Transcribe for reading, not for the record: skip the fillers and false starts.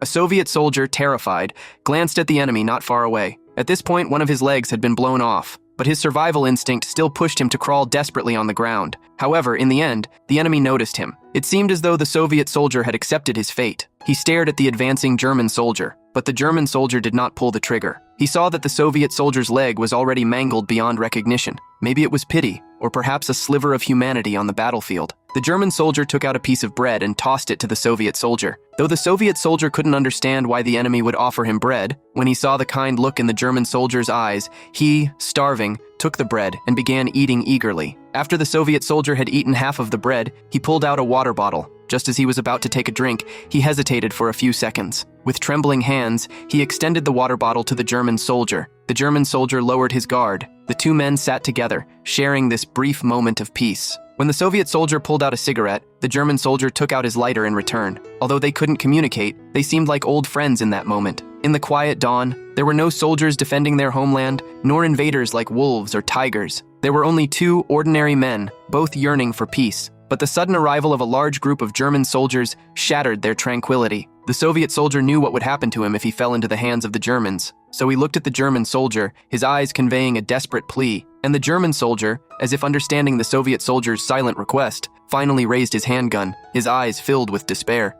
A Soviet soldier, terrified, glanced at the enemy not far away. At this point, one of his legs had been blown off, but his survival instinct still pushed him to crawl desperately on the ground. However, in the end, the enemy noticed him. It seemed as though the Soviet soldier had accepted his fate. He stared at the advancing German soldier, but the German soldier did not pull the trigger. He saw that the Soviet soldier's leg was already mangled beyond recognition. Maybe it was pity, or perhaps a sliver of humanity on the battlefield. The German soldier took out a piece of bread and tossed it to the Soviet soldier. Though the Soviet soldier couldn't understand why the enemy would offer him bread, when he saw the kind look in the German soldier's eyes, he, starving, took the bread and began eating eagerly. After the Soviet soldier had eaten half of the bread, he pulled out a water bottle. Just as he was about to take a drink, he hesitated for a few seconds. With trembling hands, he extended the water bottle to the German soldier. The German soldier lowered his guard. The two men sat together, sharing this brief moment of peace. When the Soviet soldier pulled out a cigarette, the German soldier took out his lighter in return. Although they couldn't communicate, they seemed like old friends in that moment. In the quiet dawn, there were no soldiers defending their homeland, nor invaders like wolves or tigers. There were only two ordinary men, both yearning for peace. But the sudden arrival of a large group of German soldiers shattered their tranquility. The Soviet soldier knew what would happen to him if he fell into the hands of the Germans. So he looked at the German soldier, his eyes conveying a desperate plea. And the German soldier, as if understanding the Soviet soldier's silent request, finally raised his handgun, his eyes filled with despair.